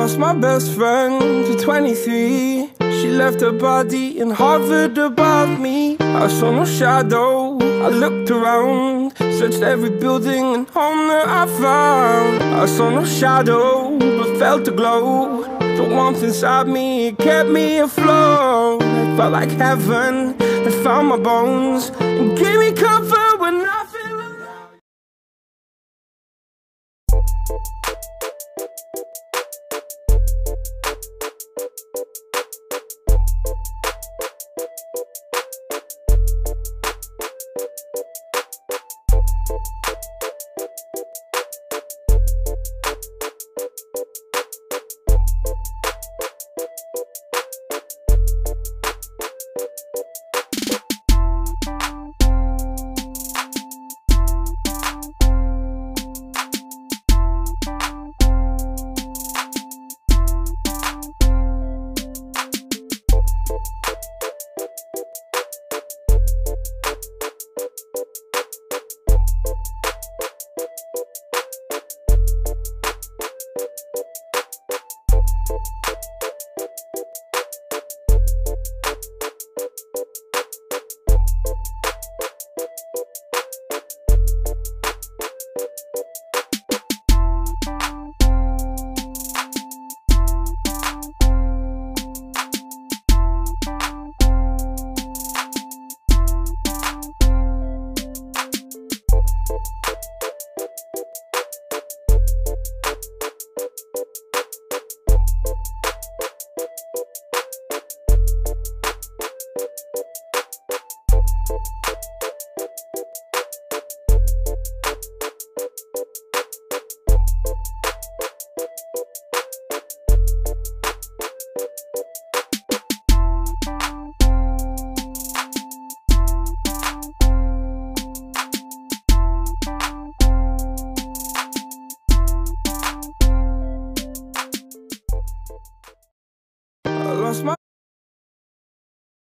lost my best friend to 23. She left her body and hovered above me. I saw no shadow, I looked around, searched every building and home that I found. I saw no shadow, but felt a glow. The warmth inside me, it kept me afloat. It felt like heaven that found my bones and gave me comfort when I feel alone.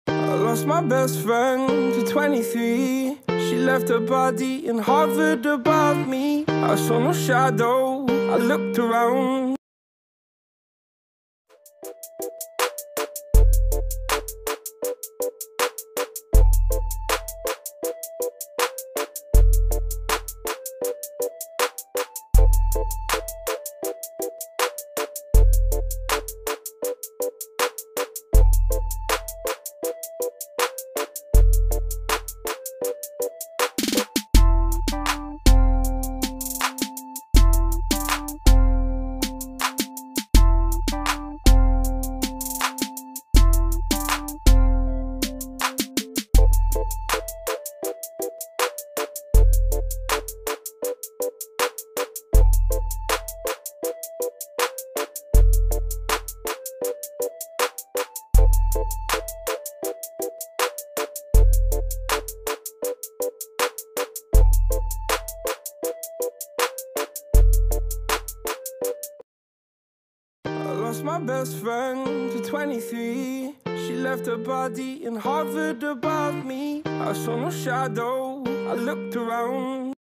I lost my best friend to 23. She left her body and hovered above me. I saw no shadow, I looked around. Lost my best friend to 23. She left her body and hovered above me. I saw no shadow, I looked around.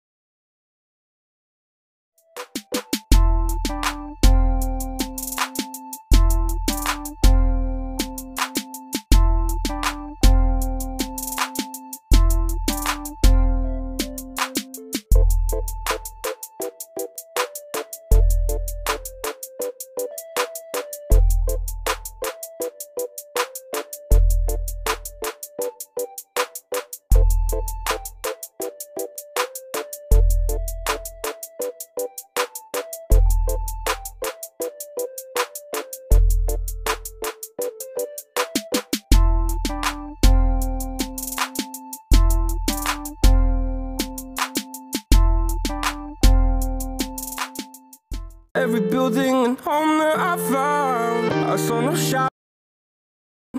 Every building and home that I found, I saw no shadow.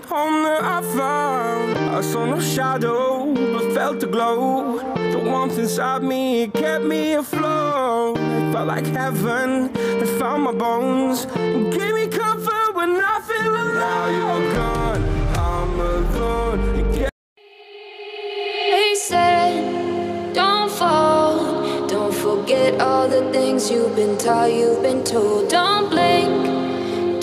Home that I found, I saw no shadow, but felt a glow. The warmth inside me, it kept me afloat. It felt like heaven that found my bones and gave me comfort when I feel alone. Now you're gone, I'm alone again. They said, don't fall, don't forget all the things you've been taught, you've been told. Don't blink,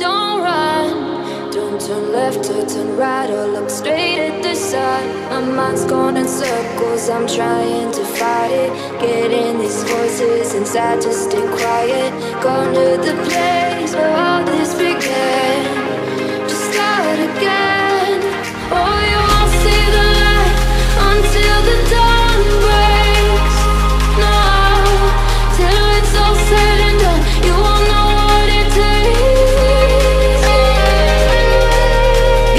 left or turn right or look straight at the sun. My mind's going in circles, I'm trying to fight it. Getting these voices inside to stay quiet. Gone to the place where all this began. Just start again. Oh, you won't see the light until the dawn breaks. No, till it's all said and done, you won't know what it takes.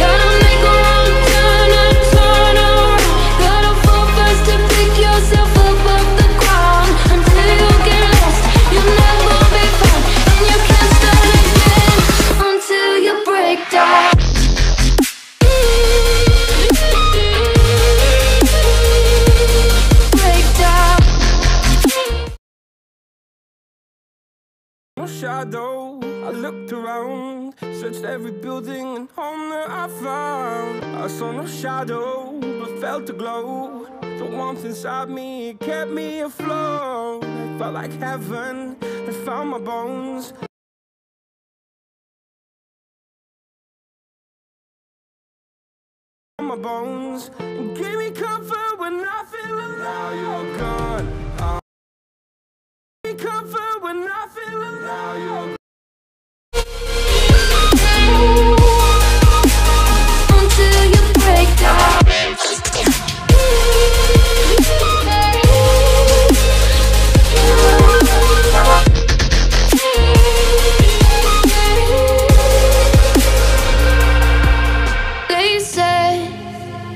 Gotta make a wrong turn and turn around. Gotta fall fast to pick yourself up off the ground. Until you get lost, you'll never be found. And you can't start again until you break down. No shadow, I looked around, searched every building and home that I found. I saw no shadow, but felt a glow. The warmth inside me, it kept me afloat. It felt like heaven, it found my bones. My bones, and gave me comfort when I feel alone. Now you're gone. Give me comfort when I feel alone. Now you're gone. Until you break down. They said,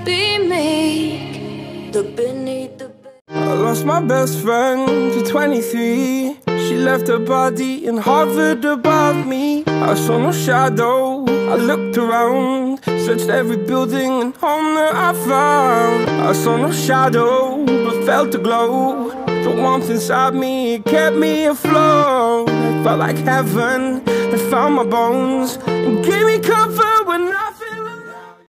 be meek, look beneath the I lost my best friend to 23. She left her body and hovered above me. I saw no shadow, I looked around, searched every building and home that I found. I saw no shadow, but felt a glow. The warmth inside me, it kept me afloat. It felt like heaven, it found my bones, and gave me comfort when I